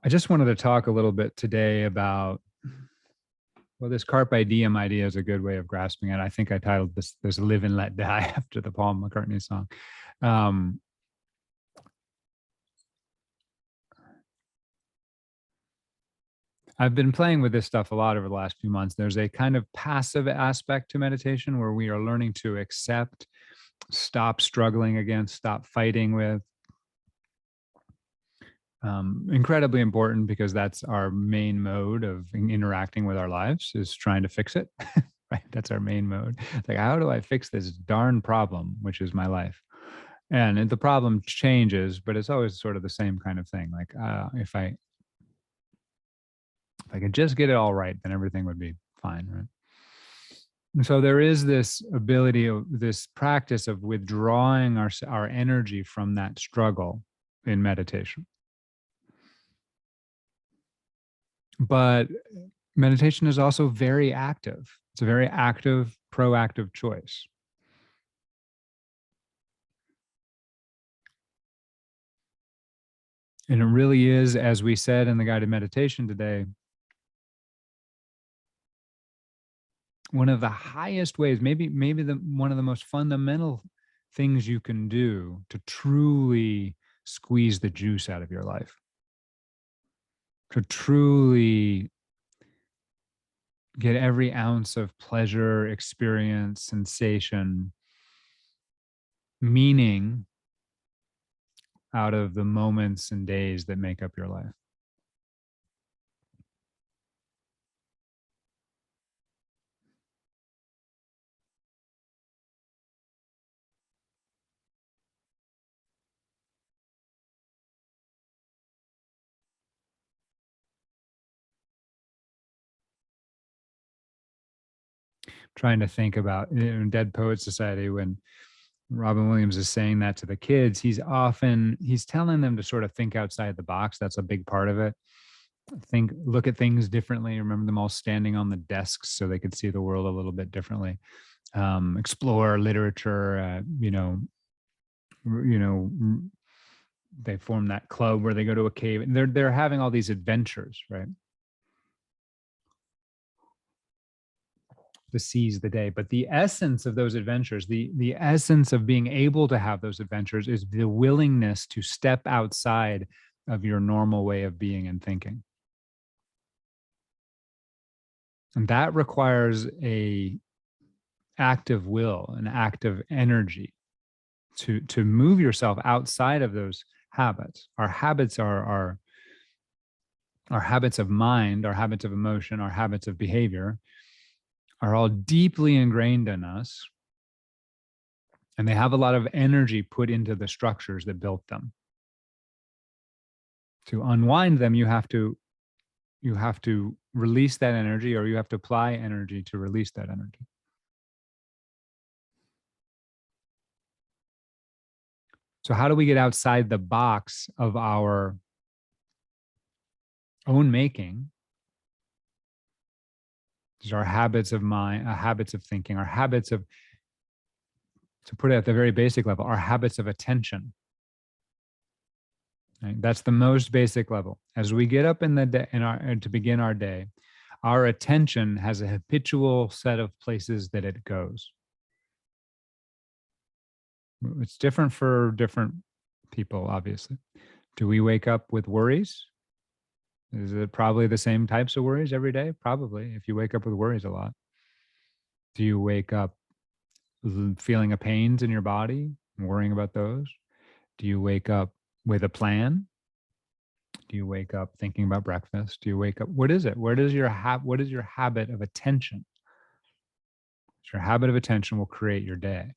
I just wanted to talk a little bit today about, well, this carpe diem idea is a good way of grasping it. I think I titled this "Live and Let Die" after the Paul McCartney song. Um, I've been playing with this stuff a lot over the last few months. There's a kind of passive aspect to meditation where we are learning to accept, stop struggling against, stop fighting with. Incredibly important because that's our main mode of interacting with our lives, is trying to fix it. Right, that's our main mode. It's like, how do I fix this darn problem, which is my life? And the problem changes, but it's always sort of the same kind of thing. Like, if I could just get it all right, then everything would be fine, right? And so there is this ability, this practice of withdrawing our energy from that struggle in meditation. But meditation is also very active. It's a very active, proactive choice. And it really is, as we said in the guided meditation today, one of the highest ways, maybe one of the most fundamental things you can do to truly squeeze the juice out of your life, to truly get every ounce of pleasure, experience, sensation, meaning out of the moments and days that make up your life. Trying to think about in Dead Poet Society, when Robin Williams is saying that to the kids, he's telling them to sort of think outside the box. That's a big part of it. Look at things differently. Remember them all standing on the desks so they could see the world a little bit differently. Explore literature. They form that club where they go to a cave, and they're having all these adventures, right? To seize the day. But the essence of those adventures, the essence of being able to have those adventures, is the willingness to step outside of your normal way of being and thinking. And that requires a active will, an active energy to move yourself outside of those habits. Our habits are our habits of mind, our habits of emotion, our habits of behavior are all deeply ingrained in us, and they have a lot of energy put into the structures that built them. To unwind them, you have to release that energy, or you have to apply energy to release that energy. So how do we get outside the box of our own making? These are our habits of mind, our habits of thinking, our habits of, to put it at the very basic level, our habits of attention. Right? That's the most basic level. As we get up in the day, to begin our day, our attention has a habitual set of places that it goes. It's different for different people, obviously. Do we wake up with worries? Is it probably the same types of worries every day? Probably, if you wake up with worries a lot. Do you wake up feeling a pains in your body and worrying about those? Do you wake up with a plan? Do you wake up thinking about breakfast? Do you wake up? What is it? What is your habit of attention? Your habit of attention will create your day.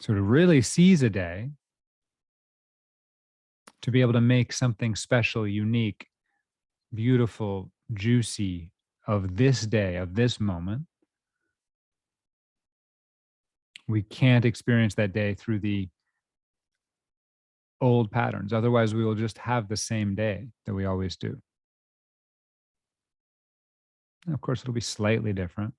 So to really seize a day, to be able to make something special, unique, beautiful, juicy of this day, of this moment, we can't experience that day through the old patterns. Otherwise, we will just have the same day that we always do. And of course, it'll be slightly different,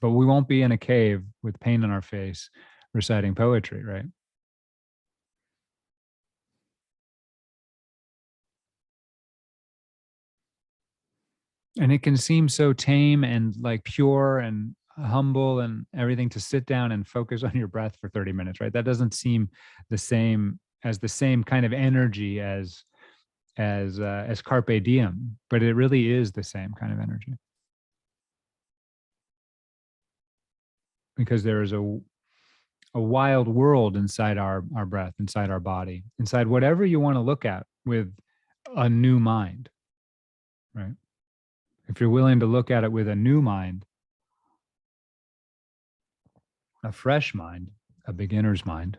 but we won't be in a cave with pain in our face, reciting poetry, right? And it can seem so tame and like pure and humble and everything to sit down and focus on your breath for 30 minutes, right? That doesn't seem the same kind of energy as carpe diem, but it really is the same kind of energy because there is a wild world inside our breath, inside our body, inside whatever you want to look at with a new mind, right? If you're willing to look at it with a new mind, a fresh mind, a beginner's mind.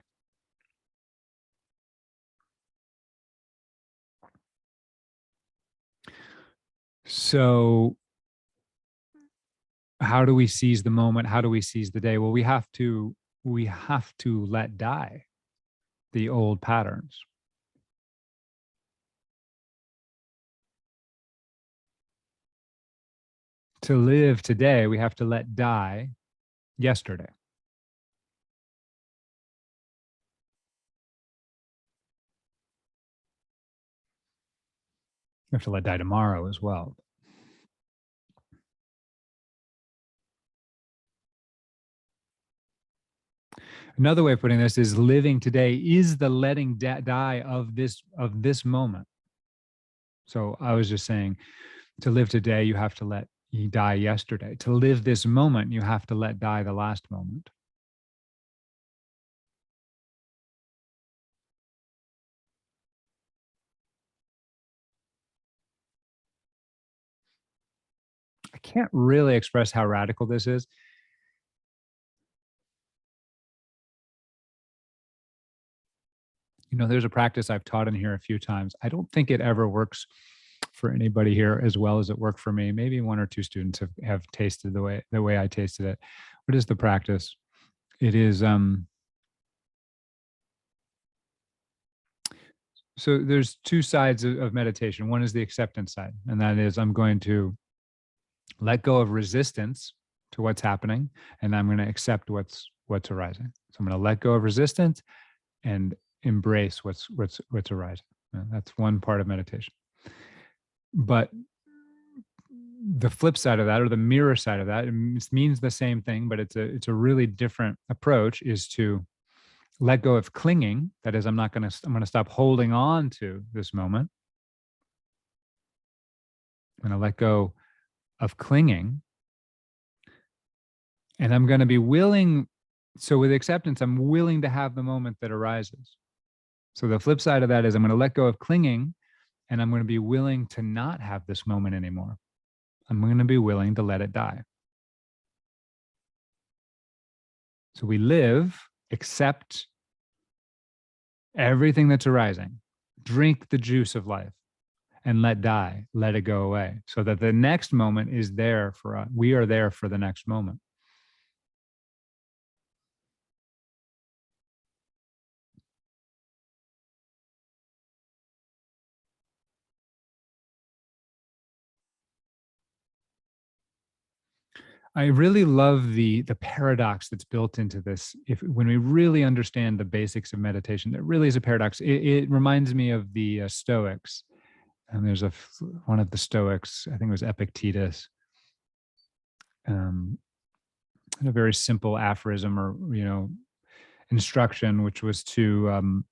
So, how do we seize the moment? How do we seize the day? Well, we have to let die the old patterns. To live today, we have to let die yesterday. We have to let die tomorrow as well. Another way of putting this is living today is the letting die of this moment. So I was just saying, to live today, you have to let you die yesterday. To live this moment, you have to let die the last moment. I can't really express how radical this is. There's a practice I've taught in here a few times. I don't think it ever works for anybody here as well as it worked for me. Maybe one or two students have tasted the way I tasted it. What is the practice? It is so there's two sides of meditation. One is the acceptance side, and that is I'm going to let go of resistance to what's happening, and I'm going to accept what's arising. So I'm going to let go of resistance and embrace what's arising. That's one part of meditation. But the flip side of that, or the mirror side of that, it means the same thing, but it's a really different approach, is to let go of clinging. That is, I'm going to stop holding on to this moment. I'm going to let go of clinging, and I'm going to be willing. So with acceptance, I'm willing to have the moment that arises. So the flip side of that is I'm going to let go of clinging, and I'm going to be willing to not have this moment anymore. I'm going to be willing to let it die. So we live, accept everything that's arising, drink the juice of life, and let die, let it go away, so that the next moment is there for us. We are there for the next moment. I really love the paradox that's built into this. If when we really understand the basics of meditation, there really is a paradox. It reminds me of the Stoics, and there's one of the Stoics, I think it was Epictetus, um, had a very simple aphorism or instruction, which was to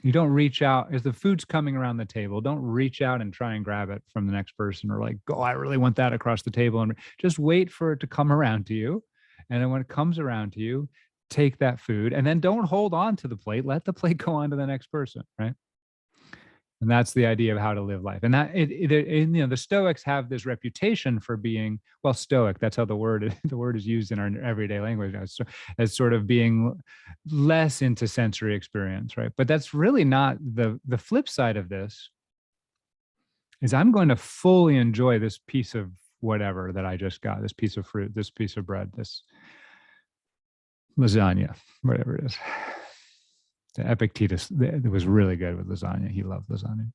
you don't reach out as the food's coming around the table. Don't reach out and try and grab it from the next person, or like, oh, I really want that across the table, and just wait for it to come around to you. And then when it comes around to you, take that food, and then don't hold on to the plate. Let the plate go on to the next person, right? And that's the idea of how to live life. And that the Stoics have this reputation for being, well, Stoic. That's how the word the word is used in our everyday language as sort of being less into sensory experience, right? But that's really not the flip side of this. Is I'm going to fully enjoy this piece of whatever that I just got, this piece of fruit, this piece of bread, this lasagna, whatever it is. The Epictetus, it was really good with lasagna. He loved lasagna.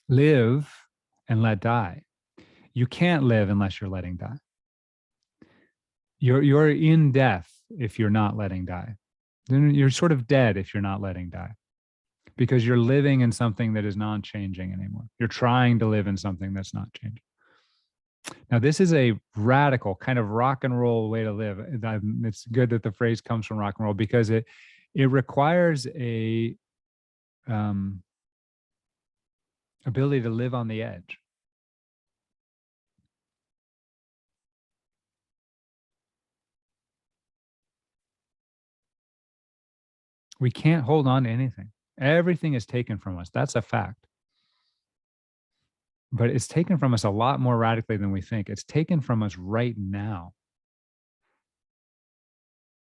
Live and let die. You can't live unless you're letting die. You're in death if you're not letting die. Then you're sort of dead if you're not letting die, because you're living in something that is not changing anymore. You're trying to live in something that's not changing. Now, this is a radical kind of rock and roll way to live. It's good that the phrase comes from rock and roll, because it requires a um, ability to live on the edge. We can't hold on to anything. Everything is taken from us. That's a fact. But it's taken from us a lot more radically than we think. It's taken from us right now.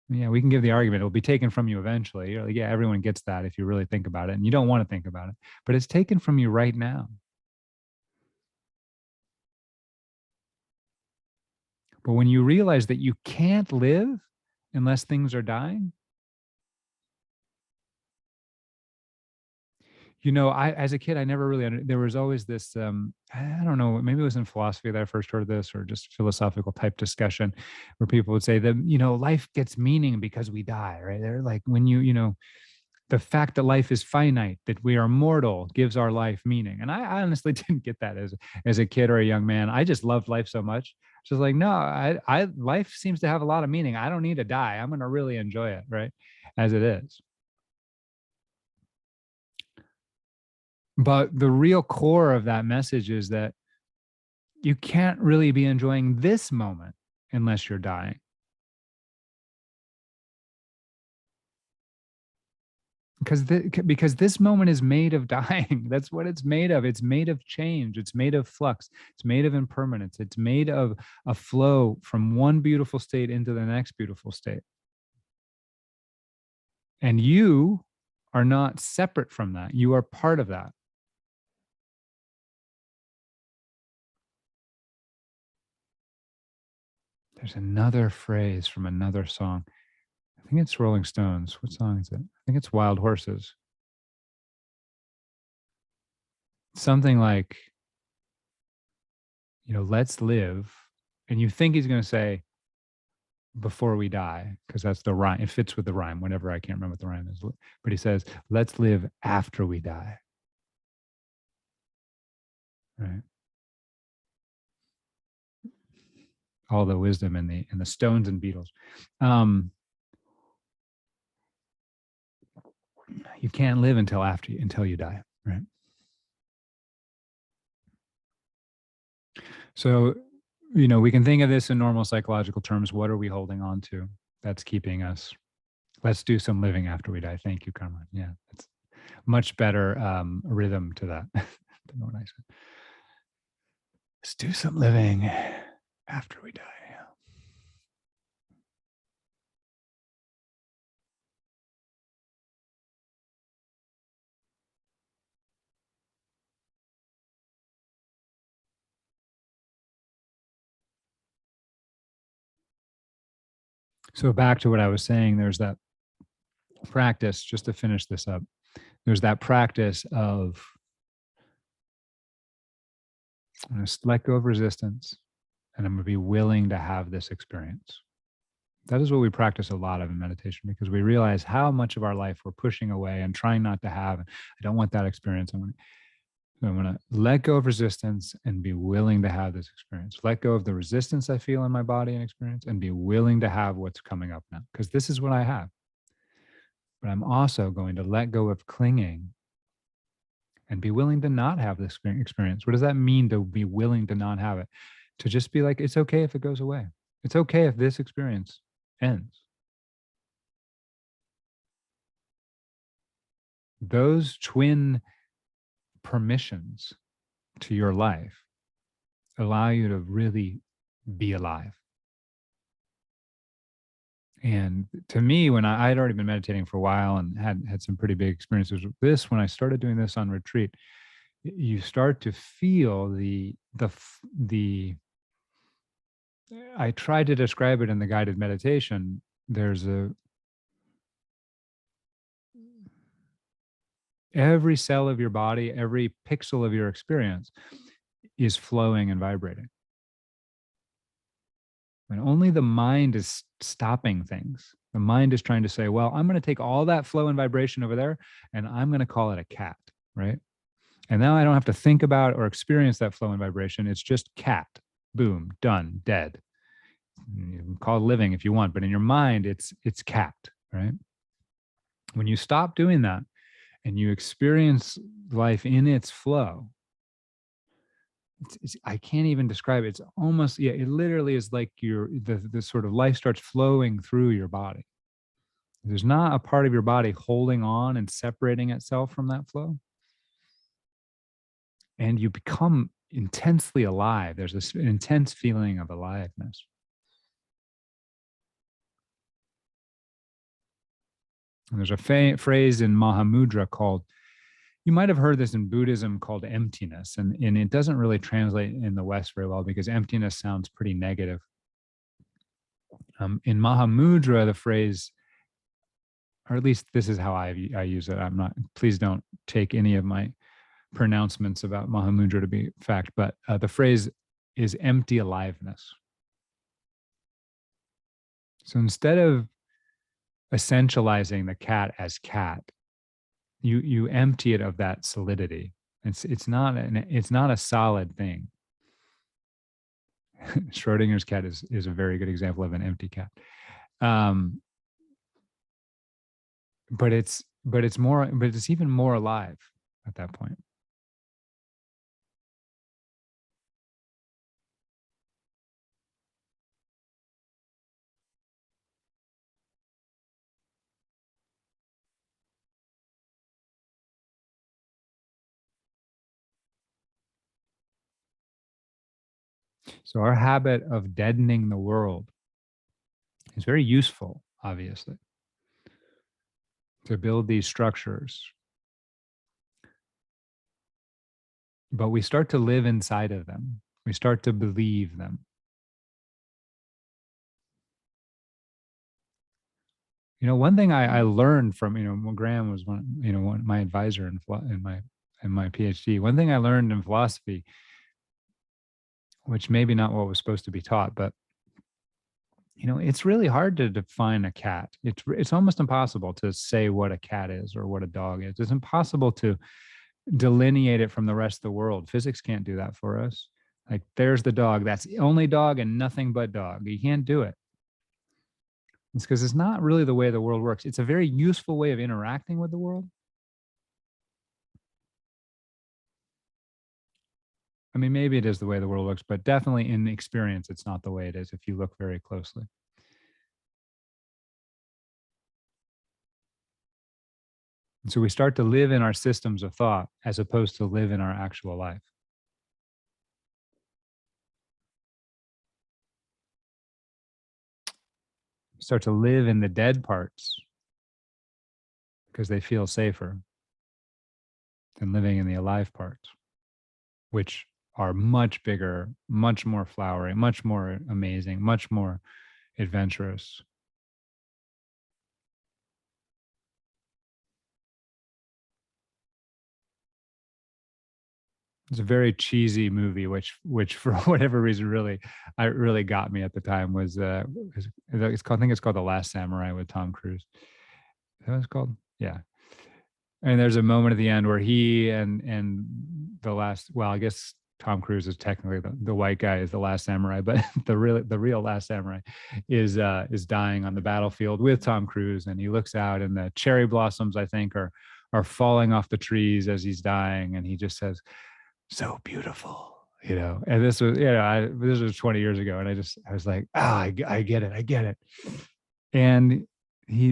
Yeah, we can give the argument it'll be taken from you eventually. You're like, yeah, everyone gets that if you really think about it, and you don't want to think about it, but it's taken from you right now. But when you realize that you can't live unless things are dying, I, as a kid, I never really there was always this I don't know, maybe it was in philosophy that I first heard this, or just philosophical type discussion, where people would say that life gets meaning because we die, right? They're like, when the fact that life is finite, that we are mortal, gives our life meaning. And I honestly didn't get that as a kid or a young man. I just loved life so much. Just like, no, I life seems to have a lot of meaning. I don't need to die. I'm going to really enjoy it, right? As it is. But the real core of that message is that you can't really be enjoying this moment unless you're dying. Because this moment is made of dying. That's what it's made of. It's made of change. It's made of flux. It's made of impermanence. It's made of a flow from one beautiful state into the next beautiful state. And you are not separate from that. You are part of that. There's another phrase from another song. I think it's Rolling Stones. What song is it? I think it's Wild Horses. Something like, let's live. And you think he's going to say, before we die, because that's the rhyme. It fits with the rhyme. Whenever, I can't remember what the rhyme is, but he says, let's live after we die. Right. All the wisdom in the Stones and Beatles. You can't live until you die. Right. So, we can think of this in normal psychological terms. What are we holding on to that's keeping us? Let's do some living after we die. Thank you, Carmen. Yeah, it's much better rhythm to that than what I said. Let's do some living after we die. So back to what I was saying, there's that practice, just to finish this up, there's that practice of, I'm going to let go of resistance, and I'm going to be willing to have this experience. That is what we practice a lot of in meditation, because we realize how much of our life we're pushing away and trying not to have. I don't want that experience. I'm going to let go of resistance and be willing to have this experience. Let go of the resistance I feel in my body and experience, and be willing to have what's coming up now, because this is what I have. But I'm also going to let go of clinging and be willing to not have this experience. What does that mean, to be willing to not have it? To just be like, it's okay if it goes away. It's okay if this experience ends. Those twin permissions to your life allow you to really be alive. And to me, when I'd already been meditating for a while and had some pretty big experiences with this, when I started doing this on retreat, you start to feel the I tried to describe it in the guided meditation. There's every cell of your body, every pixel of your experience is flowing and vibrating. And only the mind is stopping things. The mind is trying to say, well, I'm going to take all that flow and vibration over there and I'm going to call it a cat, right? And now I don't have to think about or experience that flow and vibration. It's just cat, boom, done, dead. You can call it living if you want, but in your mind, it's cat, right? When you stop doing that and you experience life in its flow, I can't even describe it. It's almost, yeah, it literally is like the sort of life starts flowing through your body. There's not a part of your body holding on and separating itself from that flow. And you become intensely alive. There's this intense feeling of aliveness. And there's a phrase in Mahamudra called, you might have heard this in Buddhism, called emptiness. And it doesn't really translate in the West very well because emptiness sounds pretty negative. In Mahamudra, the phrase, or at least this is how I use it. I'm not, please don't take any of my pronouncements about Mahamudra to be fact, but the phrase is empty aliveness. So instead of essentializing the cat as cat, you empty it of that solidity. It's not a solid thing. Schrodinger's cat is a very good example of an empty cat. But it's even more alive at that point. So our habit of deadening the world is very useful, obviously, to build these structures. But we start to live inside of them. We start to believe them. One thing I learned from, Graham was my advisor in my PhD. One thing I learned in philosophy, which maybe not what was supposed to be taught, but it's really hard to define a cat. It's almost impossible to say what a cat is or what a dog is. It's impossible to delineate it from the rest of the world. Physics can't do that for us. Like, there's the dog. That's the only dog and nothing but dog. You can't do it. It's because it's not really the way the world works. It's a very useful way of interacting with the world. I mean, maybe it is the way the world works, but definitely in experience, it's not the way it is if you look very closely. And so we start to live in our systems of thought as opposed to live in our actual life. Start to live in the dead parts because they feel safer than living in the alive parts, which are much bigger, much more flowery, much more amazing, much more adventurous. It's a very cheesy movie, which for whatever reason really got me at the time. Was it's called, I think it's called The Last Samurai with Tom Cruise. Is that what it's called? Yeah. And there's a moment at the end where he and the last, well, I guess Tom Cruise is technically the white guy is the last samurai, but the real last samurai is dying on the battlefield with Tom Cruise, and he looks out and the cherry blossoms, I think, are falling off the trees as he's dying, and he just says, "So beautiful." And this was, this was 20 years ago, and I was like, I get it. And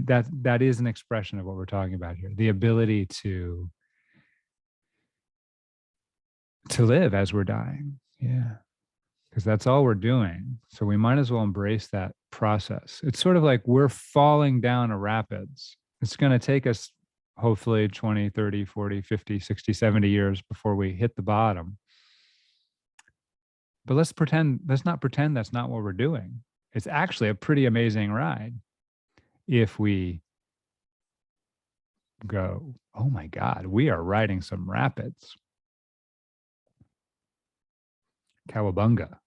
that is an expression of what we're talking about here, the ability to live as we're dying. Yeah, because that's all we're doing, so we might as well embrace that process. It's sort of like we're falling down a rapids. It's going to take us hopefully 20, 30, 40, 50, 60, 70 years before we hit the bottom. But let's not pretend that's not what we're doing. It's actually a pretty amazing ride if we go, oh my God, we are riding some rapids. Cowabunga.